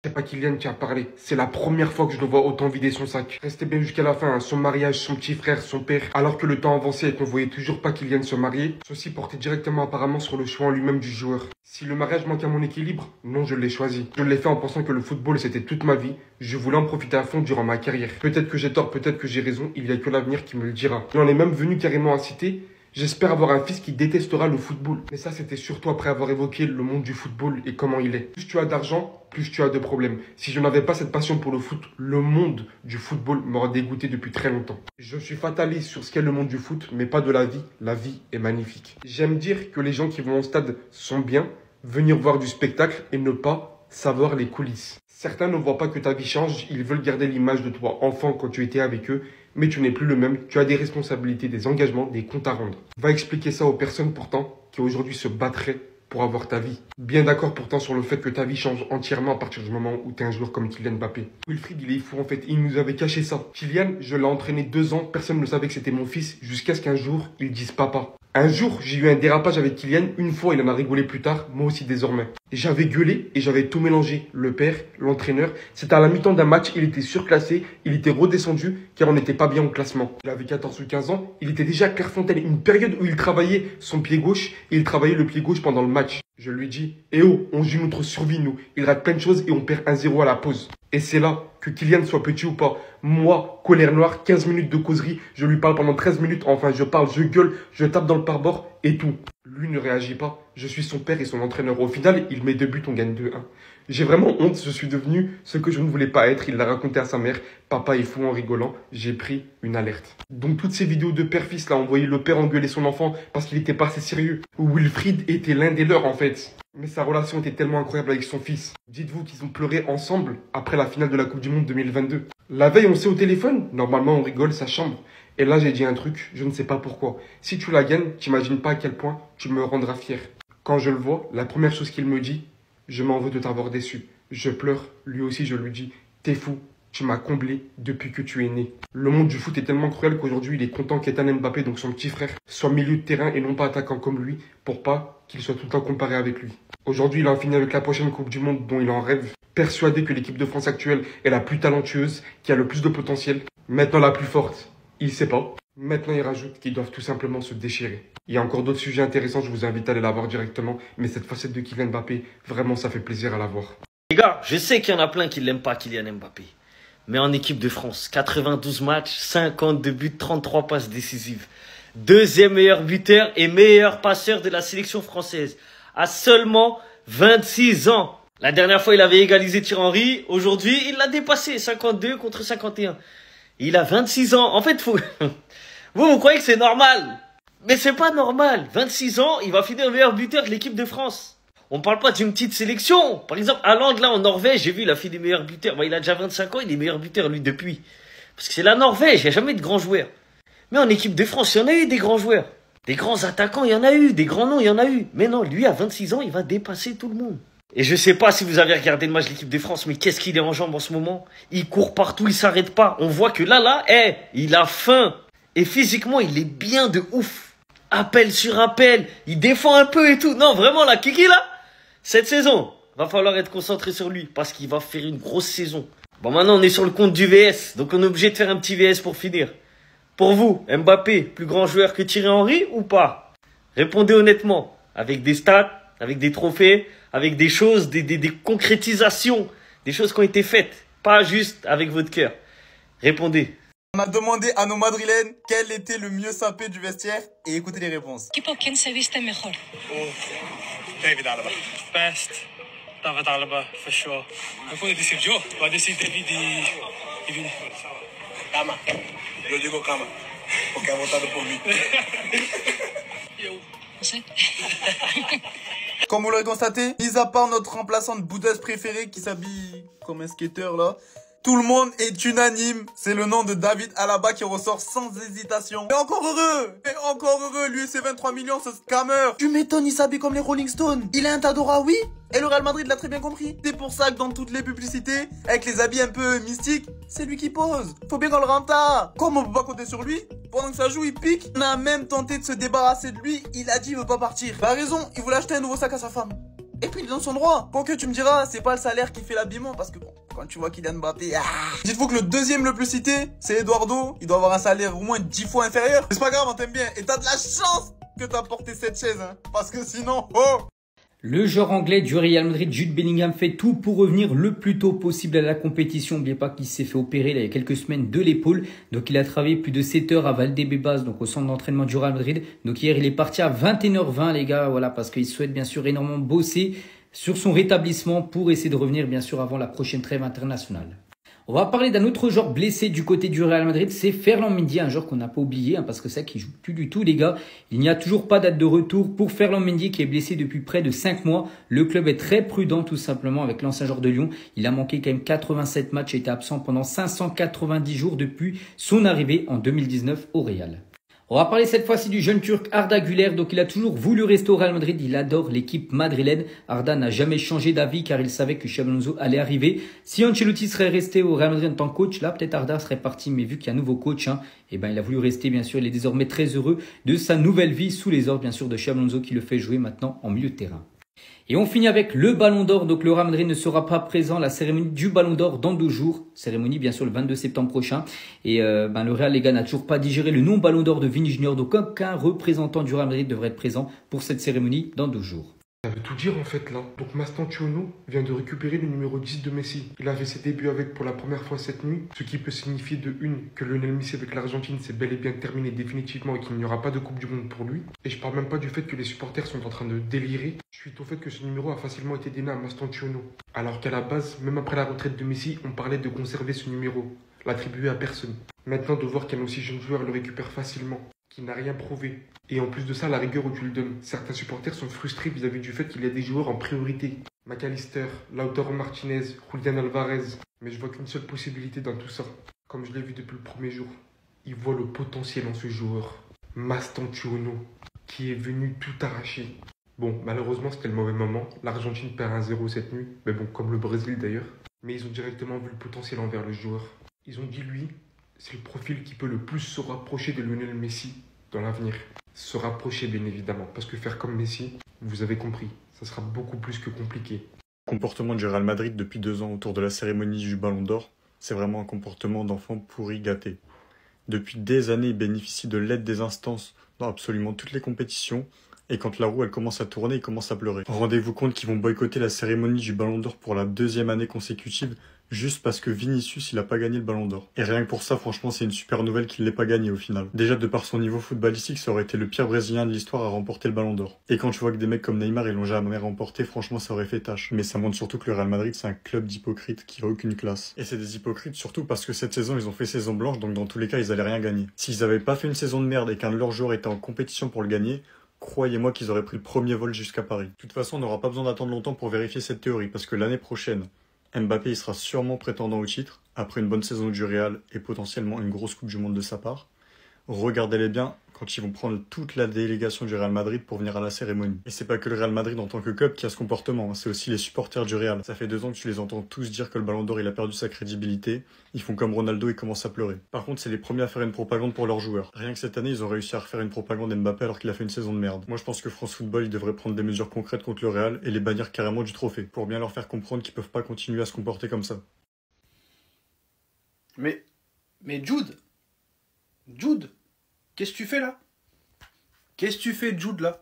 C'est pas Kylian qui a parlé. C'est la première fois que je le vois autant vider son sac. Restez bien jusqu'à la fin, hein. Son mariage, son petit frère, son père. Alors que le temps avançait et qu'on voyait toujours pas Kylian se marier, ceci portait directement apparemment sur le choix en lui-même du joueur. Si le mariage manque à mon équilibre, non, je l'ai choisi. Je l'ai fait en pensant que le football c'était toute ma vie. Je voulais en profiter à fond durant ma carrière. Peut-être que j'ai tort, peut-être que j'ai raison, il n'y a que l'avenir qui me le dira. Il en est même venu carrément à citer: j'espère avoir un fils qui détestera le football. Mais ça, c'était surtout après avoir évoqué le monde du football et comment il est. Plus tu as d'argent, plus tu as de problèmes. Si je n'avais pas cette passion pour le foot, le monde du football m'aurait dégoûté depuis très longtemps. Je suis fataliste sur ce qu'est le monde du foot, mais pas de la vie. La vie est magnifique. J'aime dire que les gens qui vont au stade sont bien, venir voir du spectacle et ne pas savoir les coulisses. Certains ne voient pas que ta vie change, ils veulent garder l'image de toi enfant quand tu étais avec eux, mais tu n'es plus le même, tu as des responsabilités, des engagements, des comptes à rendre. Va expliquer ça aux personnes pourtant qui aujourd'hui se battraient pour avoir ta vie. Bien d'accord pourtant sur le fait que ta vie change entièrement à partir du moment où tu es un joueur comme Kylian Mbappé. Wilfried, il est fou en fait, il nous avait caché ça. Kylian, je l'ai entraîné 2 ans, personne ne savait que c'était mon fils, jusqu'à ce qu'un jour, ils disent papa. Un jour, j'ai eu un dérapage avec Kylian, une fois il en a rigolé plus tard, moi aussi désormais. J'avais gueulé et j'avais tout mélangé, le père, l'entraîneur. C'était à la mi-temps d'un match, il était surclassé, il était redescendu car on n'était pas bien au classement. Il avait 14 ou 15 ans, il était déjà à Clairefontaine, une période où il travaillait son pied gauche et il travaillait le pied gauche pendant le match. Je lui dis: eh oh, on joue notre survie nous, il rate plein de choses et on perd 1-0 à la pause. Et c'est là, que Kylian soit petit ou pas, moi, colère noire, 15 minutes de causerie, je lui parle pendant 13 minutes, enfin je parle, je gueule, je tape dans le pare-bord et tout. Lui ne réagit pas, je suis son père et son entraîneur. Au final, il met 2 buts, on gagne 2-1. J'ai vraiment honte, je suis devenu ce que je ne voulais pas être, il l'a raconté à sa mère. Papa est fou en rigolant, j'ai pris une alerte. Donc toutes ces vidéos de père-fils là, on voyait le père engueuler son enfant parce qu'il était pas assez sérieux. Wilfried était l'un des leurs en fait. Mais sa relation était tellement incroyable avec son fils. Dites-vous qu'ils ont pleuré ensemble après la finale de la Coupe du Monde 2022. La veille, on s'est au téléphone. Normalement, on rigole sa chambre. Et là, j'ai dit un truc, je ne sais pas pourquoi. Si tu la gagnes, t'imagines pas à quel point tu me rendras fier. Quand je le vois, la première chose qu'il me dit: je m'en veux de t'avoir déçu. Je pleure. Lui aussi, je lui dis: t'es fou. Tu m'as comblé depuis que tu es né. Le monde du foot est tellement cruel qu'aujourd'hui, il est content qu'Ethan Mbappé, donc son petit frère, soit milieu de terrain et non pas attaquant comme lui, pour pas qu'il soit tout le temps comparé avec lui. Aujourd'hui, il a fini avec la prochaine Coupe du Monde dont il en rêve, persuadé que l'équipe de France actuelle est la plus talentueuse, qui a le plus de potentiel, maintenant la plus forte. Il sait pas. Maintenant, il rajoute qu'ils doivent tout simplement se déchirer. Il y a encore d'autres sujets intéressants, je vous invite à aller la voir directement, mais cette facette de Kylian Mbappé, vraiment, ça fait plaisir à la voir. Les gars, je sais qu'il y en a plein qui l'aiment pas, Kylian Mbappé. Mais en équipe de France, 92 matchs, 52 buts, 33 passes décisives. Deuxième meilleur buteur et meilleur passeur de la sélection française. À seulement 26 ans. La dernière fois, il avait égalisé Thierry Henry. Aujourd'hui, il l'a dépassé. 52 contre 51. Il a 26 ans. En fait, vous croyez que c'est normal. Mais c'est pas normal. 26 ans, il va finir meilleur buteur de l'équipe de France. On parle pas d'une petite sélection. Par exemple, Haaland, là, en Norvège, j'ai vu, il a fait des meilleurs buteurs. Il a déjà 25 ans, il est meilleur buteur, lui, depuis. Parce que c'est la Norvège, il n'y a jamais de grands joueurs. Mais en équipe de France, il y en a eu des grands joueurs. Des grands attaquants, il y en a eu. Des grands noms, il y en a eu. Mais non, lui, à 26 ans, il va dépasser tout le monde. Et je sais pas si vous avez regardé le match de l'équipe de France, mais qu'est-ce qu'il est en jambes en ce moment? Il court partout, il s'arrête pas. On voit que là, il a faim. Et physiquement, il est bien de ouf. Appel sur appel, il défend un peu et tout. Non, vraiment, la Kiki, là, cette saison, va falloir être concentré sur lui parce qu'il va faire une grosse saison. Bon, maintenant, on est sur le compte du VS, donc on est obligé de faire un petit VS pour finir. Pour vous, Mbappé, plus grand joueur que Thierry Henry ou pas? Répondez honnêtement, avec des stats, avec des trophées, avec des choses, des concrétisations, des choses qui ont été faites, pas juste avec votre cœur. Répondez. On a demandé à nos madrilènes quel était le mieux sapé du vestiaire et écoutez les réponses. ¿Quién se viste mejor? David Alaba. Best. David Alaba, for sure. Eu vou decidir Joe, vai decidir David e Vini. Cama. Eu digo cama. Porque é votado por mim. No sé. Comme vous l'avez constaté, mis à part notre remplaçante boudeuse préférée qui s'habille comme un skater là, tout le monde est unanime. C'est le nom de David Alaba qui ressort sans hésitation. Et encore heureux, lui et ses 23 millions, ce scammer. Tu m'étonnes, il s'habille comme les Rolling Stones. Il a un Tadora, oui. Et le Real Madrid l'a très bien compris. C'est pour ça que dans toutes les publicités, avec les habits un peu mystiques, c'est lui qui pose. Faut bien qu'on le renta. Comme on peut pas compter sur lui, pendant que ça joue, il pique. On a même tenté de se débarrasser de lui. Il a dit il veut pas partir. Il a raison, il voulait acheter un nouveau sac à sa femme. Et puis il est dans son droit. Quoique tu me diras, c'est pas le salaire qui fait l'habillement, parce que bon, quand tu vois Kylian Mbappé, dites-vous que le deuxième le plus cité, c'est Eduardo. Il doit avoir un salaire au moins 10 fois inférieur. Mais c'est pas grave, on t'aime bien. Et t'as de la chance que t'as porté cette chaise, hein. Parce que sinon, oh. Le joueur anglais du Real Madrid, Jude Bellingham, fait tout pour revenir le plus tôt possible à la compétition. N'oubliez pas qu'il s'est fait opérer il y a quelques semaines de l'épaule. Donc il a travaillé plus de 7 heures à Valdebebas, donc au centre d'entraînement du Real Madrid. Donc hier, il est parti à 21h20 les gars, voilà, parce qu'il souhaite bien sûr énormément bosser sur son rétablissement pour essayer de revenir bien sûr avant la prochaine trêve internationale. On va parler d'un autre joueur blessé du côté du Real Madrid, c'est Ferland Mendy, un joueur qu'on n'a pas oublié, parce que c'est vrai qu'il joue plus du tout les gars. Il n'y a toujours pas date de retour pour Ferland Mendy qui est blessé depuis près de 5 mois. Le club est très prudent tout simplement avec l'ancien joueur de Lyon. Il a manqué quand même 87 matchs et était absent pendant 590 jours depuis son arrivée en 2019 au Real. On va parler cette fois-ci du jeune Turc Arda Güler. Donc il a toujours voulu rester au Real Madrid, il adore l'équipe madrilène. Arda n'a jamais changé d'avis car il savait que Xabi Alonso allait arriver. Si Ancelotti serait resté au Real Madrid en tant que coach, là peut-être Arda serait parti, mais vu qu'il y a un nouveau coach, il a voulu rester bien sûr. Il est désormais très heureux de sa nouvelle vie sous les ordres bien sûr de Xabi Alonso qui le fait jouer maintenant en milieu de terrain. Et on finit avec le Ballon d'Or. Donc le Real Madrid ne sera pas présent à la cérémonie du Ballon d'Or dans 2 jours. Cérémonie bien sûr le 22 septembre prochain. Et le Real les gars n'a toujours pas digéré le nom Ballon d'Or de Vini Junior. Donc aucun représentant du Real Madrid devrait être présent pour cette cérémonie dans 2 jours. Ça veut tout dire en fait là. Donc Mastantuono vient de récupérer le numéro 10 de Messi. Il a fait ses débuts avec pour la première fois cette nuit, ce qui peut signifier de une que Lionel Messi avec l'Argentine c'est bel et bien terminé définitivement et qu'il n'y aura pas de Coupe du Monde pour lui. Et je parle même pas du fait que les supporters sont en train de délirer suite au fait que ce numéro a facilement été donné à Mastantuono. Alors qu'à la base, même après la retraite de Messi, on parlait de conserver ce numéro, l'attribuer à personne. Maintenant de voir qu'un aussi jeune joueur le récupère facilement, qui n'a rien prouvé. Et en plus de ça, la rigueur où tu le donnes. Certains supporters sont frustrés vis-à-vis du fait qu'il y a des joueurs en priorité. McAllister, Lautaro Martinez, Julián Alvarez. Mais je vois qu'une seule possibilité dans tout ça. Comme je l'ai vu depuis le premier jour. Il voit le potentiel en ce joueur. Mastantuono, qui est venu tout arracher. Bon, malheureusement, c'était le mauvais moment. L'Argentine perd 1-0 cette nuit. Mais bon, comme le Brésil d'ailleurs. Mais ils ont directement vu le potentiel envers le joueur. Ils ont dit lui, c'est le profil qui peut le plus se rapprocher de Lionel Messi dans l'avenir. Se rapprocher bien évidemment, parce que faire comme Messi, vous avez compris, ça sera beaucoup plus que compliqué. Le comportement du Real Madrid depuis 2 ans autour de la cérémonie du Ballon d'Or, c'est vraiment un comportement d'enfant pourri gâté. Depuis des années, il bénéficie de l'aide des instances dans absolument toutes les compétitions, et quand la roue elle commence à tourner, il commence à pleurer. Rendez-vous compte qu'ils vont boycotter la cérémonie du Ballon d'Or pour la 2e année consécutive, juste parce que Vinicius il a pas gagné le Ballon d'Or. Et rien que pour ça, franchement, c'est une super nouvelle qu'il l'ait pas gagné au final. Déjà, de par son niveau footballistique, ça aurait été le pire Brésilien de l'histoire à remporter le Ballon d'Or. Et quand tu vois que des mecs comme Neymar, ils l'ont jamais remporté, franchement, ça aurait fait tâche. Mais ça montre surtout que le Real Madrid, c'est un club d'hypocrites qui a aucune classe. Et c'est des hypocrites surtout parce que cette saison, ils ont fait saison blanche, donc dans tous les cas, ils allaient rien gagner. S'ils avaient pas fait une saison de merde et qu'un de leurs joueurs était en compétition pour le gagner, croyez-moi qu'ils auraient pris le premier vol jusqu'à Paris. De toute façon, on n'aura pas besoin d'attendre longtemps pour vérifier cette théorie, parce que l'année prochaine, Mbappé il sera sûrement prétendant au titre, après une bonne saison du Real et potentiellement une grosse Coupe du Monde de sa part. Regardez-les bien quand ils vont prendre toute la délégation du Real Madrid pour venir à la cérémonie. Et c'est pas que le Real Madrid en tant que club qui a ce comportement, c'est aussi les supporters du Real. Ça fait 2 ans que tu les entends tous dire que le Ballon d'Or il a perdu sa crédibilité, ils font comme Ronaldo et commencent à pleurer. Par contre, c'est les premiers à faire une propagande pour leurs joueurs. Rien que cette année, ils ont réussi à refaire une propagande Mbappé alors qu'il a fait une saison de merde. Moi je pense que France Football il devrait prendre des mesures concrètes contre le Real et les bannir carrément du trophée, pour bien leur faire comprendre qu'ils peuvent pas continuer à se comporter comme ça. Mais Jude, qu'est-ce que tu fais là? Qu'est-ce que tu fais, Jude, là?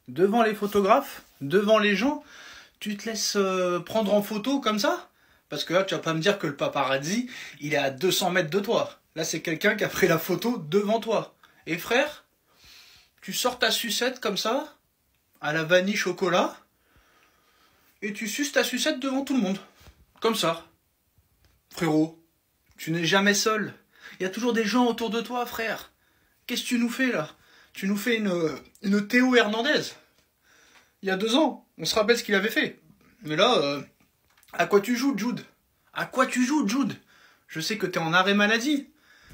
Devant les photographes, devant les gens, tu te laisses prendre en photo comme ça? Parce que là, tu vas pas me dire que le paparazzi, il est à 200 mètres de toi. Là, c'est quelqu'un qui a pris la photo devant toi. Et frère, tu sors ta sucette comme ça, à la vanille chocolat, et tu suces ta sucette devant tout le monde. Comme ça. Frérot, tu n'es jamais seul. Il y a toujours des gens autour de toi, frère. Qu'est-ce que tu nous fais, là? Tu nous fais une Théo Hernandez. Il y a 2 ans, on se rappelle ce qu'il avait fait. Mais là, à quoi tu joues, Jude? À quoi tu joues, Jude? Je sais que t'es en arrêt maladie.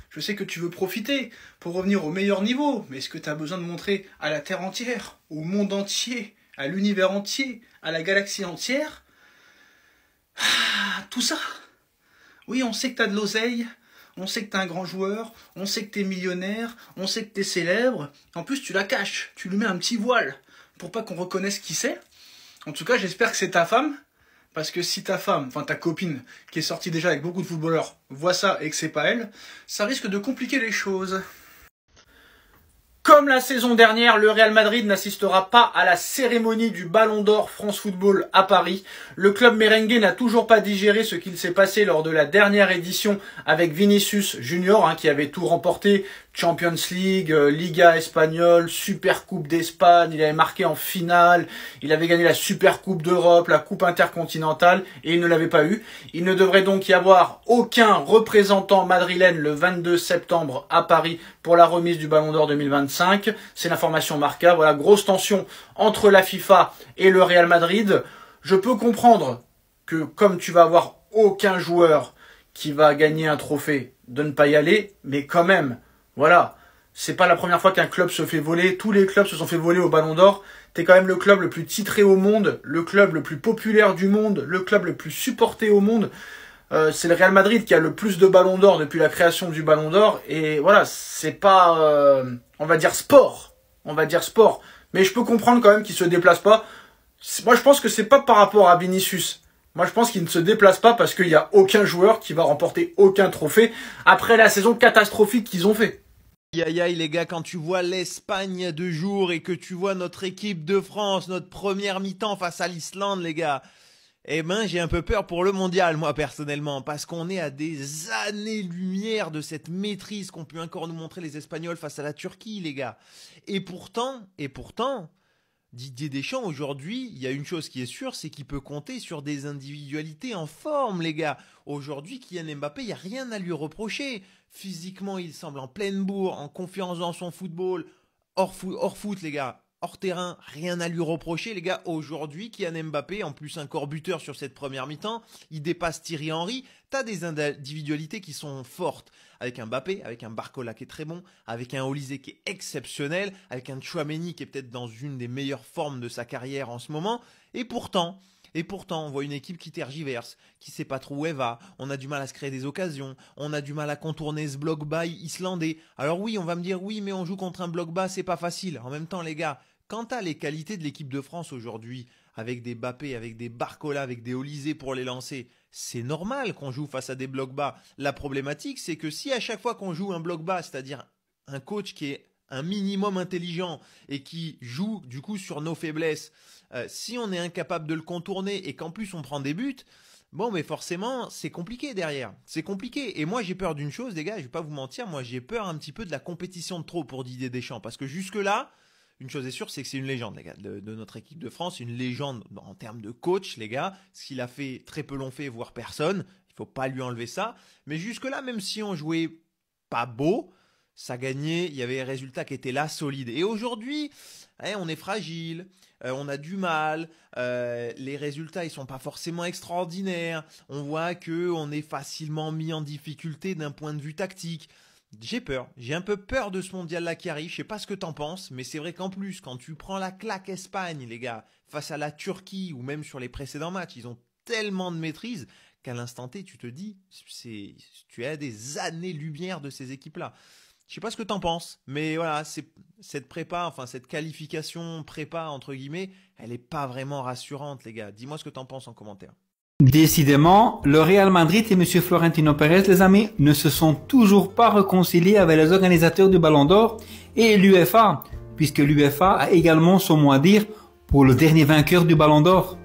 Je sais que tu veux profiter pour revenir au meilleur niveau. Mais est-ce que t'as besoin de montrer à la Terre entière, au monde entier, à l'univers entier, à la galaxie entière, tout ça? Oui, on sait que t'as de l'oseille. On sait que t'es un grand joueur, on sait que t'es millionnaire, on sait que t'es célèbre. En plus, tu la caches, tu lui mets un petit voile pour pas qu'on reconnaisse qui c'est. En tout cas, j'espère que c'est ta femme. Parce que si ta femme, enfin ta copine, qui est sortie déjà avec beaucoup de footballeurs, voit ça et que c'est pas elle, ça risque de compliquer les choses. Comme la saison dernière, le Real Madrid n'assistera pas à la cérémonie du Ballon d'Or France Football à Paris. Le club merengue n'a toujours pas digéré ce qu'il s'est passé lors de la dernière édition avec Vinicius Junior, qui avait tout remporté. Champions League, Liga espagnole, Super Coupe d'Espagne, il avait marqué en finale, il avait gagné la Super Coupe d'Europe, la Coupe intercontinentale, et il ne l'avait pas eu. Il ne devrait donc y avoir aucun représentant madrilène le 22 septembre à Paris pour la remise du Ballon d'Or 2025. C'est l'information Marca. Voilà, grosse tension entre la FIFA et le Real Madrid. Je peux comprendre que comme tu vas avoir aucun joueur qui va gagner un trophée, de ne pas y aller, mais quand même, voilà, c'est pas la première fois qu'un club se fait voler. Tous les clubs se sont fait voler au Ballon d'Or. T'es quand même le club le plus titré au monde, le club le plus populaire du monde, le club le plus supporté au monde. C'est le Real Madrid qui a le plus de Ballons d'Or depuis la création du Ballon d'Or. Et voilà, c'est pas, on va dire sport. On va dire sport. Mais je peux comprendre quand même qu'il se déplace pas. Moi, je pense que c'est pas par rapport à Vinicius. Moi, je pense qu'il ne se déplace pas parce qu'il n'y a aucun joueur qui va remporter aucun trophée après la saison catastrophique qu'ils ont fait. Aïe aïe les gars, quand tu vois l'Espagne de jour et que tu vois notre équipe de France, notre première mi-temps face à l'Islande les gars, eh ben j'ai un peu peur pour le mondial moi personnellement, parce qu'on est à des années-lumière de cette maîtrise qu'ont pu encore nous montrer les Espagnols face à la Turquie les gars. Et pourtant, Didier Deschamps aujourd'hui, il y a une chose qui est sûre, c'est qu'il peut compter sur des individualités en forme les gars. Aujourd'hui, Kylian Mbappé, il n'y a rien à lui reprocher. Physiquement, il semble en pleine bourre, en confiance dans son football, hors foot les gars, hors terrain, rien à lui reprocher les gars. Aujourd'hui, Kylian Mbappé, en plus un corps buteur sur cette première mi-temps, il dépasse Thierry Henry. T'as des individualités qui sont fortes, avec un Mbappé, avec un Barcola qui est très bon, avec un Olise qui est exceptionnel, avec un Tchouaméni qui est peut-être dans une des meilleures formes de sa carrière en ce moment. Et pourtant, on voit une équipe qui tergiverse, qui sait pas trop où elle va, on a du mal à se créer des occasions, on a du mal à contourner ce bloc bas islandais. Alors oui, on va me dire, oui, mais on joue contre un bloc bas, c'est pas facile. En même temps, les gars, quant à les qualités de l'équipe de France aujourd'hui, avec des Mbappé, avec des Barcola, avec des Olise pour les lancer, c'est normal qu'on joue face à des blocs bas. La problématique, c'est que si à chaque fois qu'on joue un bloc bas, c'est-à-dire un coach qui est un minimum intelligent et qui joue du coup sur nos faiblesses, si on est incapable de le contourner et qu'en plus on prend des buts, bon mais forcément c'est compliqué derrière, c'est compliqué. Et moi j'ai peur d'une chose les gars, je vais pas vous mentir, moi j'ai peur un petit peu de la compétition de trop pour Didier Deschamps, parce que jusque là, une chose est sûre, c'est que c'est une légende les gars, de notre équipe de France, une légende en termes de coach les gars, ce qu'il a fait très peu l'ont fait, voire personne, il faut pas lui enlever ça, mais jusque là même si on jouait pas beau, ça gagnait, il y avait des résultats qui étaient là, solides. Et aujourd'hui, on est fragile, on a du mal, les résultats ils sont pas forcément extraordinaires, on voit qu'on est facilement mis en difficulté d'un point de vue tactique. J'ai peur, j'ai un peu peur de ce mondial-là qui arrive, je sais pas ce que t'en penses, mais c'est vrai qu'en plus, quand tu prends la claque Espagne, les gars, face à la Turquie ou même sur les précédents matchs, ils ont tellement de maîtrise qu'à l'instant T, tu te dis, tu es à des années-lumière de ces équipes-là. Je sais pas ce que t'en penses, mais voilà, cette prépa, enfin cette qualification prépa entre guillemets, elle est pas vraiment rassurante les gars. Dis-moi ce que t'en penses en commentaire. Décidément, le Real Madrid et M. Florentino Pérez, les amis, ne se sont toujours pas réconciliés avec les organisateurs du Ballon d'Or et l'UEFA, puisque l'UEFA a également son mot à dire pour le dernier vainqueur du Ballon d'Or.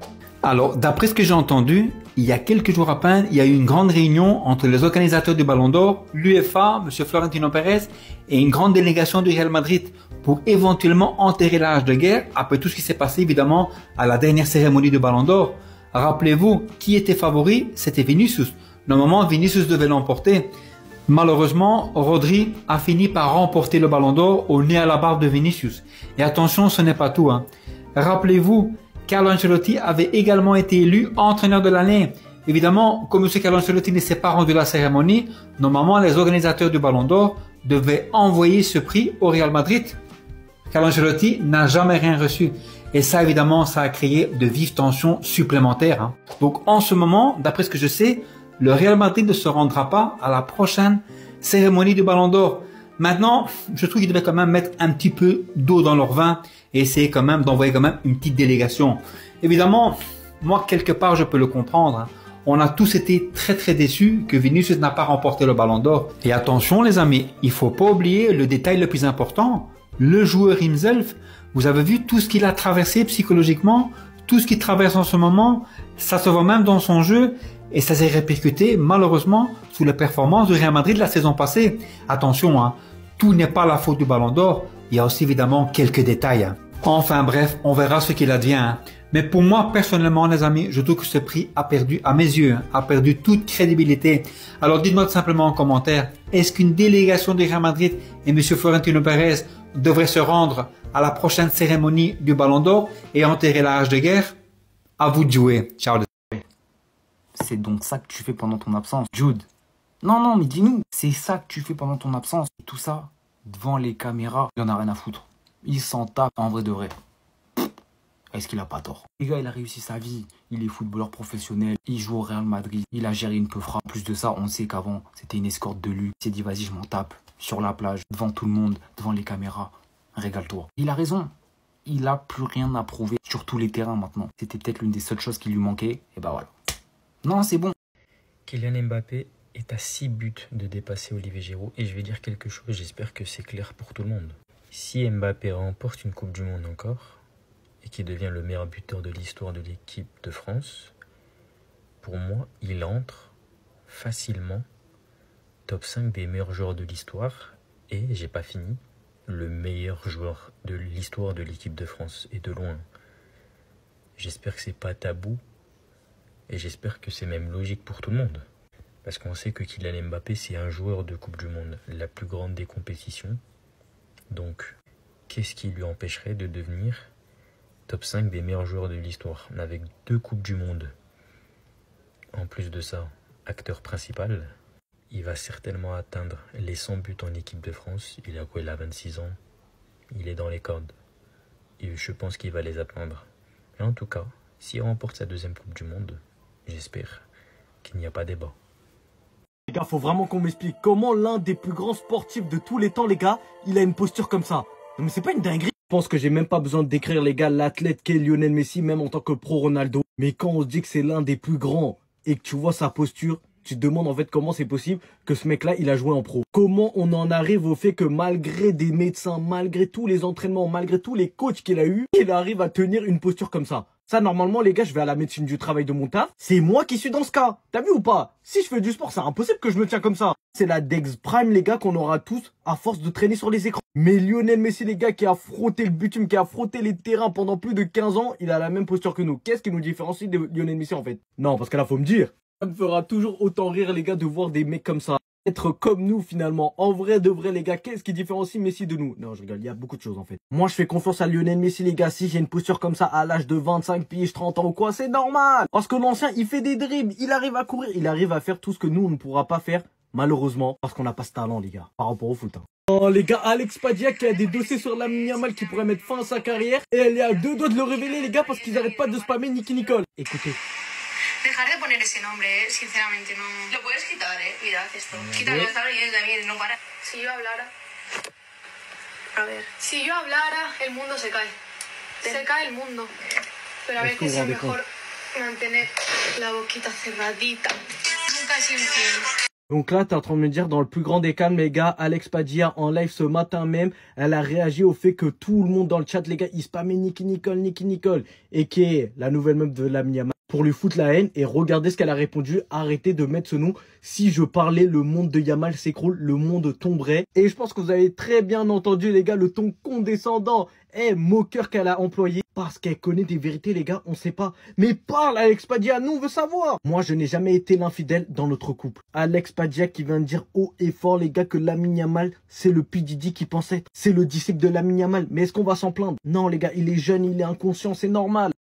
Alors, d'après ce que j'ai entendu, il y a quelques jours à peine, il y a eu une grande réunion entre les organisateurs du Ballon d'Or, l'UEFA, M. Florentino Pérez et une grande délégation du Real Madrid pour éventuellement enterrer l'âge de guerre après tout ce qui s'est passé évidemment à la dernière cérémonie du Ballon d'Or. Rappelez-vous, qui était favori? C'était Vinicius. Normalement, Vinicius devait l'emporter. Malheureusement, Rodri a fini par remporter le Ballon d'Or au nez à la barbe de Vinicius. Et attention, ce n'est pas tout. Rappelez-vous, Carlo Ancelotti avait également été élu entraîneur de l'année. Évidemment, comme M. Carlo Ancelotti ne s'est pas rendu à la cérémonie, normalement les organisateurs du Ballon d'Or devaient envoyer ce prix au Real Madrid. Carlo Ancelotti n'a jamais rien reçu. Et ça, évidemment, ça a créé de vives tensions supplémentaires. Donc, en ce moment, d'après ce que je sais, le Real Madrid ne se rendra pas à la prochaine cérémonie du Ballon d'Or. Maintenant, je trouve qu'ils devaient quand même mettre un petit peu d'eau dans leur vin et essayer quand même d'envoyer quand même une petite délégation. Évidemment, moi, quelque part, je peux le comprendre. Hein. On a tous été très déçus que Vinicius n'a pas remporté le Ballon d'Or. Et attention les amis, il faut pas oublier le détail le plus important. Le joueur himself, vous avez vu tout ce qu'il a traversé psychologiquement, tout ce qu'il traverse en ce moment, ça se voit même dans son jeu et ça s'est répercuté malheureusement sous la performance du Real Madrid la saison passée. Attention, hein, tout n'est pas la faute du Ballon d'Or, il y a aussi évidemment quelques détails. Hein. Enfin bref, on verra ce qu'il advient. Hein. Mais pour moi, personnellement, les amis, je trouve que ce prix a perdu, à mes yeux, a perdu toute crédibilité. Alors dites-moi tout simplement en commentaire, est-ce qu'une délégation du Real Madrid et M. Florentino Pérez devraient se rendre à la prochaine cérémonie du Ballon d'Or et enterrer la hache de guerre? À vous de jouer. Ciao. C'est donc ça que tu fais pendant ton absence, Jude. Non, mais dis-nous, c'est ça que tu fais pendant ton absence. Et tout ça, devant les caméras, il en a rien à foutre. Il s'en tape en vrai de vrai. Est-ce qu'il a pas tort? Les gars, il a réussi sa vie. Il est footballeur professionnel. Il joue au Real Madrid. Il a géré une peufra. Plus de ça, on sait qu'avant, c'était une escorte de luxe. Il s'est dit, vas-y, je m'en tape. Sur la plage, devant tout le monde, devant les caméras. Régale-toi. Il a raison. Il a plus rien à prouver sur tous les terrains maintenant. C'était peut-être l'une des seules choses qui lui manquait. Et bah voilà. Non, c'est bon. Kylian Mbappé est à 6 buts de dépasser Olivier Giroud. Et je vais dire quelque chose, j'espère que c'est clair pour tout le monde. Si Mbappé remporte une Coupe du Monde encore, et qui devient le meilleur buteur de l'histoire de l'équipe de France, pour moi, il entre facilement top 5 des meilleurs joueurs de l'histoire, et j'ai pas fini, le meilleur joueur de l'histoire de l'équipe de France, et de loin. J'espère que c'est pas tabou, et j'espère que c'est même logique pour tout le monde. Parce qu'on sait que Kylian Mbappé, c'est un joueur de Coupe du Monde, la plus grande des compétitions. Donc, qu'est-ce qui lui empêcherait de devenir top 5 des meilleurs joueurs de l'histoire, avec 2 Coupes du Monde. En plus de ça, acteur principal, il va certainement atteindre les 100 buts en équipe de France. Il a quoi? Il a 26 ans. Il est dans les cordes. Et je pense qu'il va les atteindre. Et en tout cas, s'il remporte sa 2e Coupe du Monde, j'espère qu'il n'y a pas débat. Les gars, faut vraiment qu'on m'explique comment l'un des plus grands sportifs de tous les temps, les gars, il a une posture comme ça. Non mais c'est pas une dinguerie. Je pense que j'ai même pas besoin de décrire, les gars, l'athlète qu'est Lionel Messi, même en tant que pro Ronaldo. Mais quand on se dit que c'est l'un des plus grands et que tu vois sa posture, tu te demandes en fait comment c'est possible que ce mec-là, il a joué en pro. Comment on en arrive au fait que malgré des médecins, malgré tous les entraînements, malgré tous les coachs qu'il a eu, il arrive à tenir une posture comme ça. Ça, normalement, les gars, je vais à la médecine du travail de mon taf. C'est moi qui suis dans ce cas. T'as vu ou pas? Si je fais du sport, c'est impossible que je me tiens comme ça. C'est la Dex Prime, les gars, qu'on aura tous à force de traîner sur les écrans. Mais Lionel Messi, les gars, qui a frotté le bitume, qui a frotté les terrains pendant plus de 15 ans, il a la même posture que nous. Qu'est-ce qui nous différencie de Lionel Messi, en fait? Non, parce que là, faut me dire. Ça me fera toujours autant rire, les gars, de voir des mecs comme ça. Être comme nous, finalement. En vrai, de vrai, les gars, qu'est-ce qui différencie Messi de nous? Non, je rigole, il y a beaucoup de choses, en fait. Moi, je fais confiance à Lionel Messi, les gars. Si j'ai une posture comme ça à l'âge de 25 piges, 30 ans ou quoi, c'est normal. Parce que l'ancien, il fait des dribbles, il arrive à courir, il arrive à faire tout ce que nous, on ne pourra pas faire, malheureusement, parce qu'on n'a pas ce talent, les gars, par rapport au foot. Hein. Oh, les gars, Alex Padilla qui a des dossiers sur Lamine Yamal qui pourrait mettre fin à sa carrière. Et elle est à 2 doigts de le révéler, les gars, parce qu'ils n'arrêtent pas de spammer Nicky Nicole. Écoutez. Dejar de poner ese nombre, sinceramente no. Lo puedes quitar, cuidado esto. Quítalo, está bien, David, no para. Si yo hablara. A ver. Si yo hablara, el mundo se cae. Se cae el mundo. Pero a veces es mejor mantener la boquita cerradita. Nunca es infiel. Donc là, t'es en train de me dire, dans le plus grand des calmes, les gars, Alex Padilla, en live ce matin même, elle a réagi au fait que tout le monde dans le chat, les gars, il spammait Nicky Nicole, et qui est la nouvelle meuf de Lamine Yamal, pour lui foutre la haine. Et regardez ce qu'elle a répondu, arrêtez de mettre ce nom. Si je parlais, le monde de Yamal s'écroule, le monde tomberait. Et je pense que vous avez très bien entendu, les gars, le ton condescendant et moqueur qu'elle a employé. Parce qu'elle connaît des vérités, les gars, on sait pas. Mais parle, Alex Padilla, nous on veut savoir. Moi, je n'ai jamais été l'infidèle dans notre couple. Alex Padilla qui vient de dire haut et fort, les gars, que Lamine Yamal, c'est le P. Diddy qui pensait. C'est le disciple de Lamine Yamal. Mais est-ce qu'on va s'en plaindre? Non, les gars, il est jeune, il est inconscient, c'est normal.